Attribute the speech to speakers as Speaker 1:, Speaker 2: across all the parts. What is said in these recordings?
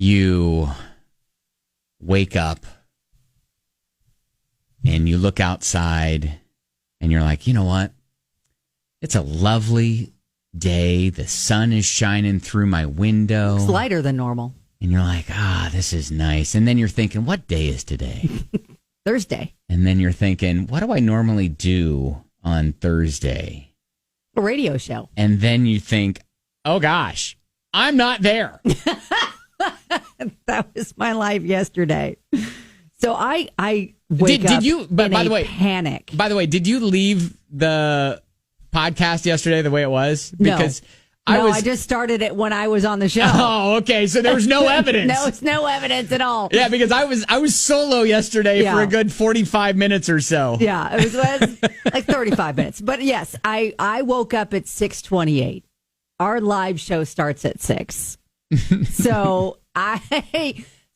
Speaker 1: you wake up and you look outside and you're like, you know what? It's a lovely day. The sun is shining through my window.
Speaker 2: It's lighter than normal.
Speaker 1: And you're like, this is nice. And then you're thinking, what day is today?
Speaker 2: Thursday.
Speaker 1: And then you're thinking, what do I normally do on Thursday?
Speaker 2: A radio show.
Speaker 1: And then you think, oh gosh, I'm not there.
Speaker 2: That was my life yesterday. So I wake up by the way, panic.
Speaker 1: By the way, did you leave the podcast yesterday the way it was? Because
Speaker 2: I just started it when I was on the show.
Speaker 1: Oh, okay. So there was no evidence.
Speaker 2: No, it's no evidence at all.
Speaker 1: Yeah, because I was solo yesterday for a good 45 minutes or so.
Speaker 2: Yeah, it was like 35 minutes. But yes, I woke up at 6:28. Our live show starts at 6. So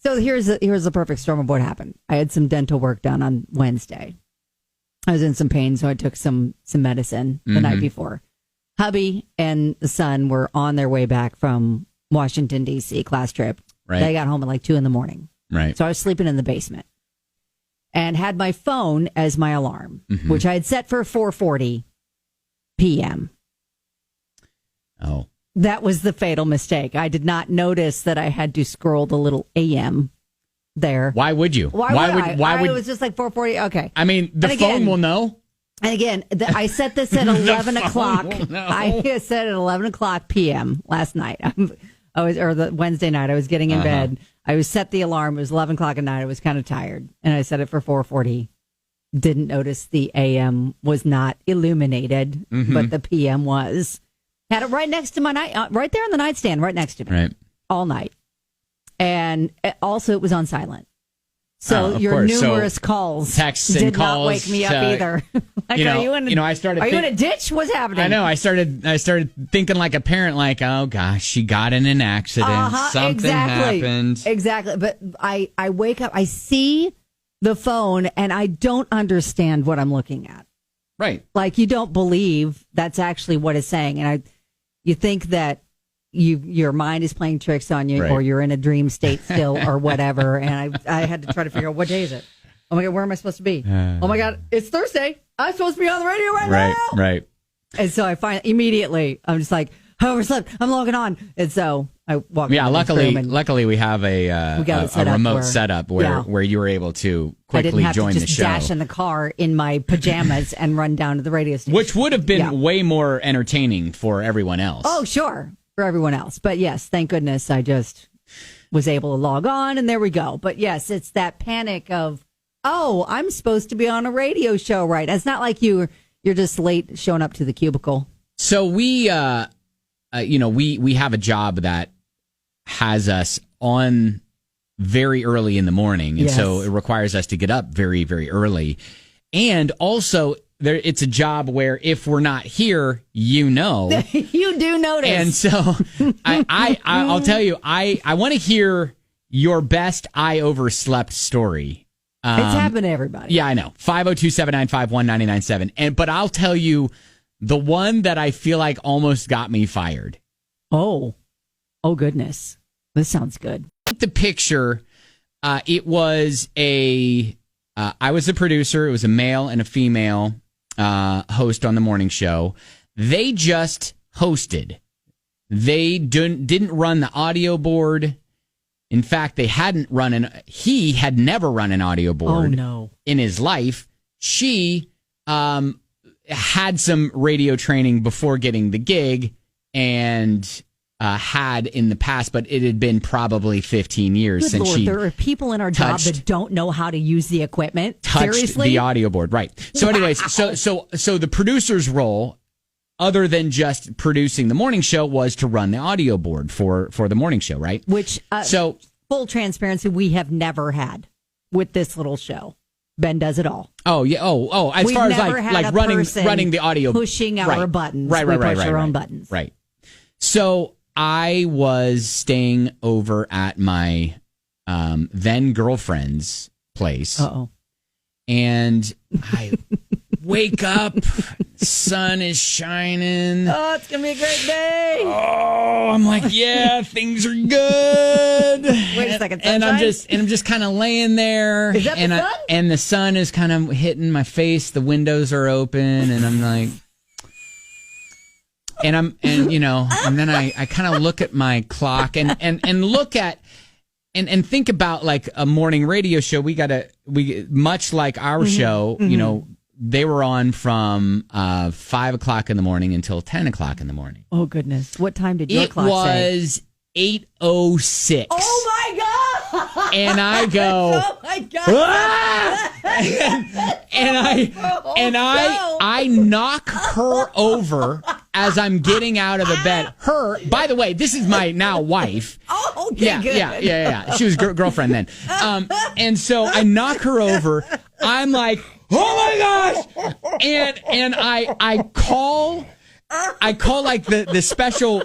Speaker 2: here's the perfect storm of what happened. I had some dental work done on Wednesday. I was in some pain, so I took some medicine the night before. Hubby and the son were on their way back from Washington, D.C. class trip.
Speaker 1: Right.
Speaker 2: They got home at like 2 a.m.
Speaker 1: Right.
Speaker 2: So I was sleeping in the basement and had my phone as my alarm, which I had set for 4:40 p.m.
Speaker 1: Oh.
Speaker 2: That was the fatal mistake. I did not notice that I had to scroll the little AM there.
Speaker 1: Why would you?
Speaker 2: Why would it was just like 4:40. Okay.
Speaker 1: I mean, the phone will know.
Speaker 2: And again, I set this at 11 o'clock. I set it at 11 o'clock p.m. last night. The Wednesday night. I was getting in bed. I was set the alarm. It was 11 o'clock at night. I was kind of tired, and I set it for 4:40. Didn't notice the AM was not illuminated, but the PM was. Had it right next to my right there on the nightstand, right next to me,
Speaker 1: right,
Speaker 2: all night, and also it was on silent. So your numerous calls,
Speaker 1: texts,
Speaker 2: did
Speaker 1: and calls
Speaker 2: not wake me up either. Like, are you in a ditch? What's happening?
Speaker 1: I know. I started thinking like a parent, like, oh gosh, she got in an accident. Something happened.
Speaker 2: Exactly. But I wake up, I see the phone, and I don't understand what I'm looking at.
Speaker 1: Right.
Speaker 2: Like, you don't believe that's actually what it's saying, and you think that your mind is playing tricks on you, or you're in a dream state still, or whatever. And I had to try to figure out, what day is it? Oh my God, where am I supposed to be? Oh my God, it's Thursday. I'm supposed to be on the radio right now.
Speaker 1: Right.
Speaker 2: And so I find immediately, I'm just like, overslept. I'm logging on. And so I walked.
Speaker 1: Yeah, luckily we have a remote setup where you were able to quickly join the show. I didn't have to just dash in
Speaker 2: the car in my pajamas and run down to the radio station,
Speaker 1: which would have been way more entertaining for everyone else.
Speaker 2: Oh, sure. For everyone else. But yes, thank goodness I just was able to log on, and there we go. But yes, it's that panic of, oh, I'm supposed to be on a radio show, right? It's not like you're just late showing up to the cubicle.
Speaker 1: So we have a job that has us on very early in the morning, and so it requires us to get up very, very early. And also, it's a job where if we're not here, you do notice. And so I'll tell you, I want to hear your best I overslept story.
Speaker 2: It's happened to everybody.
Speaker 1: Yeah, I know. 502-795-1997. But I'll tell you the one that I feel like almost got me fired.
Speaker 2: Oh goodness. This sounds good.
Speaker 1: The picture, it was I was the producer. It was a male and a female host on the morning show. They just hosted. They didn't run the audio board. In fact, he had never run an audio board in his life. She had some radio training before getting the gig, and had in the past, but it had been probably 15 years since she.
Speaker 2: There are people in our job that don't know how to use the equipment. Seriously?
Speaker 1: The audio board, right? So, anyways, so the producer's role, other than just producing the morning show, was to run the audio board for the morning show, right?
Speaker 2: Which, full transparency, we have never had with this little show. Ben does it all.
Speaker 1: Oh yeah. Oh. As
Speaker 2: We've
Speaker 1: far as
Speaker 2: never
Speaker 1: like running the audio,
Speaker 2: pushing our buttons.
Speaker 1: Right.
Speaker 2: We push our own buttons.
Speaker 1: Right. So I was staying over at my then girlfriend's place. And I wake up, sun is shining.
Speaker 2: Oh, it's going to be a great day.
Speaker 1: Oh, I'm like, yeah, things are good.
Speaker 2: Wake second
Speaker 1: and
Speaker 2: sunshine.
Speaker 1: I'm just kind of laying there.
Speaker 2: Is that the sun?
Speaker 1: And the sun is kind of hitting my face. The windows are open, and I'm like, and then I kind of look at my clock and look at and think about like a morning radio show. We much like our show, they were on from 5 o'clock in the morning until 10 o'clock in the morning.
Speaker 2: Oh goodness! What time did your clock say?
Speaker 1: It was 8:06.
Speaker 2: Oh my god!
Speaker 1: And I go,
Speaker 2: oh my god!
Speaker 1: Ah! and I knock her over as I'm getting out of the bed. Her, by the way, this is my now wife.
Speaker 2: Oh, okay, good.
Speaker 1: Yeah. She was girlfriend then. And so I knock her over. I'm like, oh my gosh! And I call like the special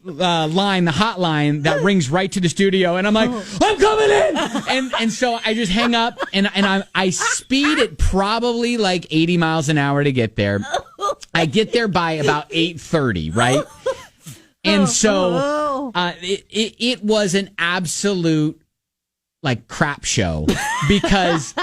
Speaker 1: line, the hotline that rings right to the studio, and I'm like, I'm coming in, and so I just hang up, and I speed at probably like 80 miles an hour to get there. I get there by about 8:30, right? And so it was an absolute like crap show because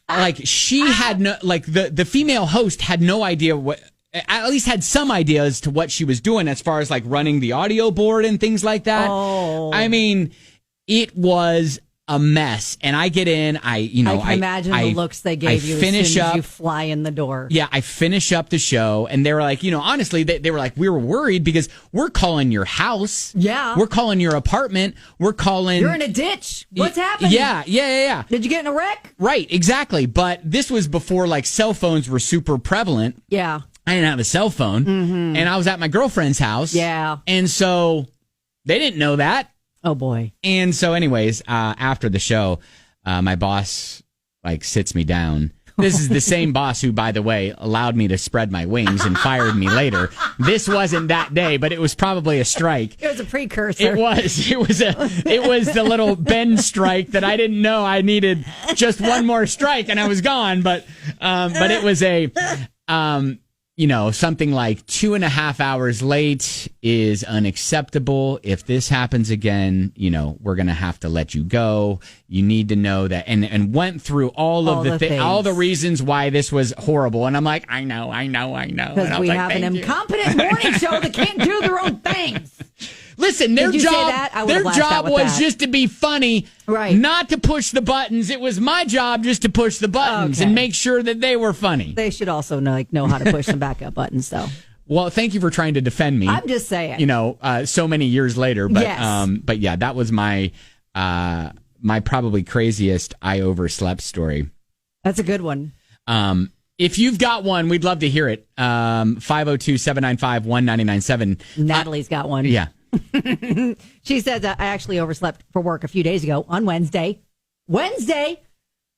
Speaker 1: like she had no, like the female host had no idea what, at least had some idea as to what she was doing as far as like running the audio board and things like that.
Speaker 2: Oh.
Speaker 1: I mean, it was a mess. And I get in, I can
Speaker 2: imagine the looks they gave you as soon as you fly in the door.
Speaker 1: Yeah, I finish up the show, and they were like, honestly, they were like, we were worried because we're calling your house.
Speaker 2: Yeah.
Speaker 1: We're calling your apartment. We're calling...
Speaker 2: You're in a ditch. What's happening?
Speaker 1: Yeah.
Speaker 2: Did you get in a wreck?
Speaker 1: Right, exactly. But this was before like cell phones were super prevalent.
Speaker 2: Yeah.
Speaker 1: I didn't have a cell phone, and I was at my girlfriend's house.
Speaker 2: Yeah.
Speaker 1: And so they didn't know that.
Speaker 2: Oh, boy.
Speaker 1: And so anyways, after the show, my boss like sits me down. This is the same boss who, by the way, allowed me to spread my wings and fired me later. This wasn't that day, but it was probably a strike.
Speaker 2: It was a precursor.
Speaker 1: It was. It was the little Ben strike that I didn't know I needed just one more strike and I was gone. But it was a, something like 2.5 hours late is unacceptable. If this happens again, we're going to have to let you go. You need to know that, and went through all of all the reasons why this was horrible. And I'm like, I know.
Speaker 2: Because we have an incompetent morning show that can't do their own things.
Speaker 1: Listen, their job was just to be funny,
Speaker 2: right?
Speaker 1: Not to push the buttons. It was my job just to push the buttons and make sure that they were funny.
Speaker 2: They should also know how to push some backup buttons, though.
Speaker 1: Well, thank you for trying to defend me.
Speaker 2: I'm just saying.
Speaker 1: So many years later, but
Speaker 2: yes.
Speaker 1: But yeah, that was my my probably craziest I overslept story.
Speaker 2: That's a good one.
Speaker 1: If you've got one, we'd love to hear it. 502-795-1997.
Speaker 2: Natalie's got one.
Speaker 1: Yeah.
Speaker 2: She says, I actually overslept for work a few days ago on Wednesday.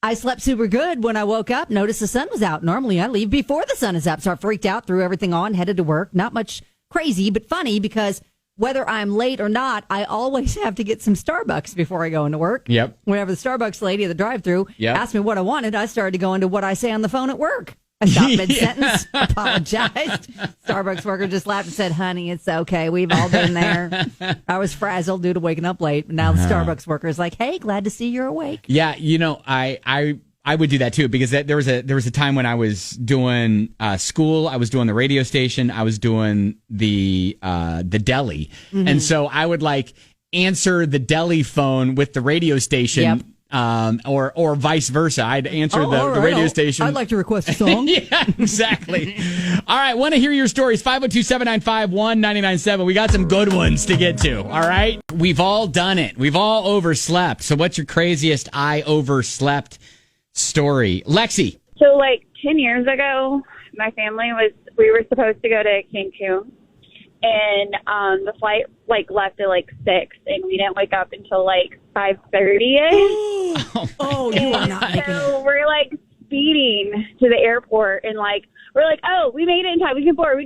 Speaker 2: I slept super good when I woke up, noticed the sun was out. Normally I leave before the sun is up. So I freaked out, threw everything on, headed to work. Not much crazy, but funny because whether I'm late or not, I always have to get some Starbucks before I go into work.
Speaker 1: Yep.
Speaker 2: Whenever the Starbucks lady at the drive-thru asked me what I wanted, I started to go into what I say on the phone at work. I stopped mid-sentence, apologized. Starbucks worker just laughed and said, honey, it's okay. We've all been there. I was frazzled due to waking up late. Now the Starbucks worker is like, hey, glad to see you're awake.
Speaker 1: Yeah, I would do that too because there was a time when I was doing school, I was doing the radio station, I was doing the deli, and so I would like answer the deli phone with the radio station.
Speaker 2: Yep.
Speaker 1: Or vice versa. I'd answer the radio station.
Speaker 2: I'd like to request a song.
Speaker 1: Yeah, exactly. All right, want to hear your stories. 502-795-1997. We got some good ones to get to. All right, we've all done it. We've all overslept. So what's your craziest I overslept story? Lexi.
Speaker 3: So like 10 years ago, my family we were supposed to go to Cancun. And the flight left at 6, and we didn't wake up until 5:30ish.
Speaker 2: Oh, you are not making it.
Speaker 3: So we're speeding to the airport, and we're oh, we made it in time. We can board.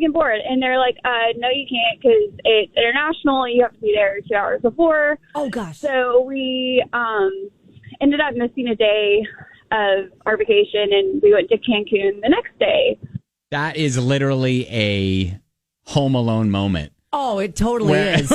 Speaker 3: And they're like, no, you can't because it's international. You have to be there 2 hours before.
Speaker 2: Oh gosh.
Speaker 3: So we ended up missing a day of our vacation, and we went to Cancun the next day.
Speaker 1: That is literally a Home Alone moment.
Speaker 2: Oh, it totally is.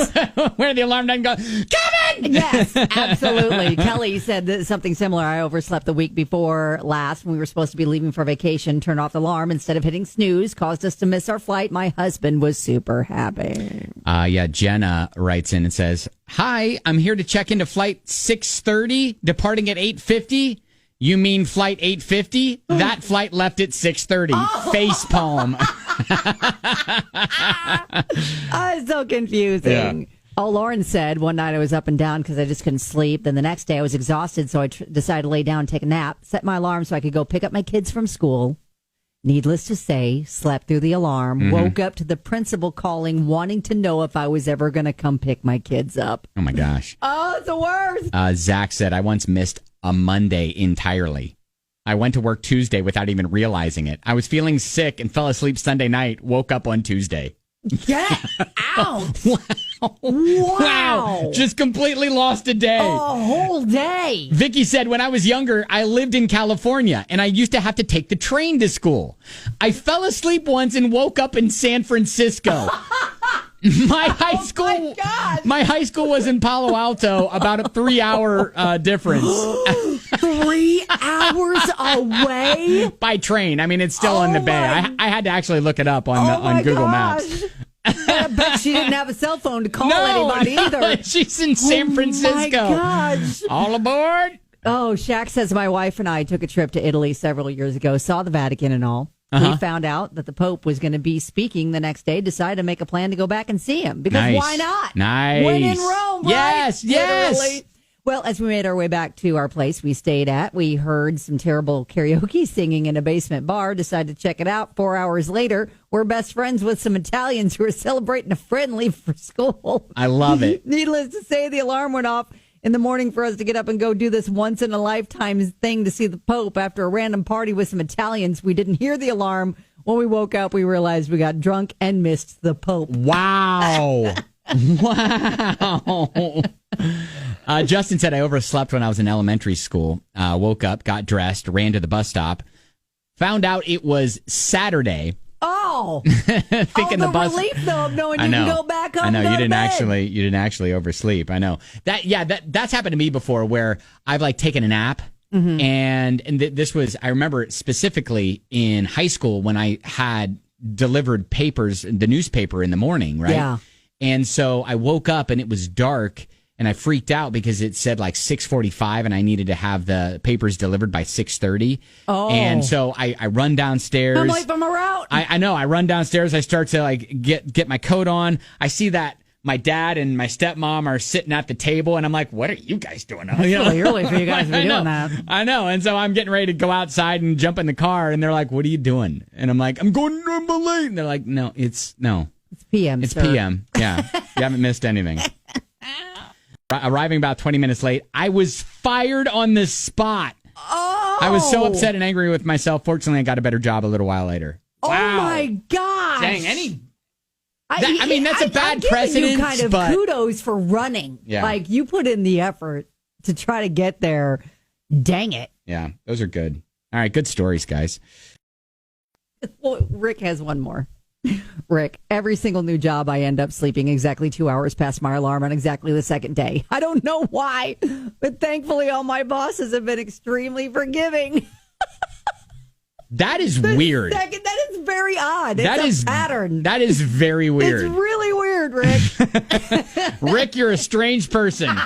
Speaker 1: Where the alarm doesn't go, Kevin!
Speaker 2: Yes, absolutely. Kelly said that something similar. I overslept the week before last when we were supposed to be leaving for vacation. Turned off the alarm instead of hitting snooze. Caused us to miss our flight. My husband was super happy.
Speaker 1: Yeah, Jenna writes in and says, "Hi, I'm here to check into flight 6:30, departing at 8:50. You mean flight 850? That flight left at 6:30. Face palm."
Speaker 2: It's so confusing. Yeah. Oh, Lauren said one night I was up and down because I just couldn't sleep. Then the next day I was exhausted, so I decided to lay down and take a nap. Set my alarm so I could go pick up my kids from school. Needless to say, slept through the alarm, woke up to the principal calling, wanting to know if I was ever going to come pick my kids up.
Speaker 1: Oh, my gosh.
Speaker 2: Oh, it's the worst.
Speaker 1: Zach said, I once missed a Monday entirely. I went to work Tuesday without even realizing it. I was feeling sick and fell asleep Sunday night, woke up on Tuesday.
Speaker 2: Get out.
Speaker 1: Wow. Just completely lost a day.
Speaker 2: A whole day.
Speaker 1: Vicky said, when I was younger, I lived in California and I used to have to take the train to school. I fell asleep once and woke up in San Francisco. My high school was in Palo Alto, about a 3-hour difference.
Speaker 2: 3 hours away?
Speaker 1: By train. I mean, it's still in the Bay. I had to actually look it up on Google Maps.
Speaker 2: I bet she didn't have a cell phone to call anybody either.
Speaker 1: She's in San Francisco.
Speaker 2: My gosh.
Speaker 1: All aboard.
Speaker 2: Oh, Shaq says my wife and I took a trip to Italy several years ago, saw the Vatican and all. We found out that the Pope was going to be speaking the next day, decided to make a plan to go back and see him. Because why not?
Speaker 1: Nice.
Speaker 2: When in Rome, right?
Speaker 1: Yes.
Speaker 2: Literally. Well, as we made our way back to our place we stayed at, we heard some terrible karaoke singing in a basement bar, decided to check it out. 4 hours later, we're best friends with some Italians who are celebrating a friend leave for school.
Speaker 1: I love it.
Speaker 2: Needless to say, the alarm went off in the morning for us to get up and go do this once-in-a-lifetime thing to see the Pope after a random party with some Italians. We didn't hear the alarm. When we woke up, we realized we got drunk and missed the Pope.
Speaker 1: Wow. Wow. Justin said, I overslept when I was in elementary school. Woke up, got dressed, ran to the bus stop. Found out it was Saturday.
Speaker 2: Oh,
Speaker 1: Thinking the bus
Speaker 2: relief though of knowing you can go back home.
Speaker 1: I know you didn't
Speaker 2: bed.
Speaker 1: actually oversleep. I know that's happened to me before where I've like taken a nap and this was, I remember specifically in high school when I had delivered papers, the newspaper in the morning, right?
Speaker 2: Yeah.
Speaker 1: And so I woke up and it was dark. And I freaked out because it said like 6:45 and I needed to have the papers delivered by 6:30. Oh. And so I run downstairs.
Speaker 2: I'm late for my route.
Speaker 1: I know. I run downstairs. I start to like get my coat on. I see that my dad and my stepmom are sitting at the table and I'm like, what are you guys doing?
Speaker 2: It's really early for you guys to be doing that.
Speaker 1: I know. And so I'm getting ready to go outside and jump in the car and they're like, what are you doing? And I'm like, I'm late. And they're like, It's
Speaker 2: PM.
Speaker 1: It's
Speaker 2: sir.
Speaker 1: PM. Yeah. You haven't missed anything. Arriving about 20 minutes late, I was fired on the spot.
Speaker 2: Oh!
Speaker 1: I was so upset and angry with myself. Fortunately, I got a better job a little while later.
Speaker 2: Oh,
Speaker 1: wow.
Speaker 2: my gosh.
Speaker 1: Dang, that's a bad precedent.
Speaker 2: You kind of kudos for running.
Speaker 1: Yeah.
Speaker 2: Like, you put in the effort to try to get there. Dang it.
Speaker 1: Yeah, those are good. All right, good stories, guys.
Speaker 2: Well, Rick has one more. Rick, every single new job I end up sleeping exactly 2 hours past my alarm on exactly the second day. I don't know why, but thankfully all my bosses have been extremely forgiving.
Speaker 1: That is weird.
Speaker 2: That is very odd. It's a pattern.
Speaker 1: That is very weird.
Speaker 2: It's really weird, Rick.
Speaker 1: Rick, you're a strange person.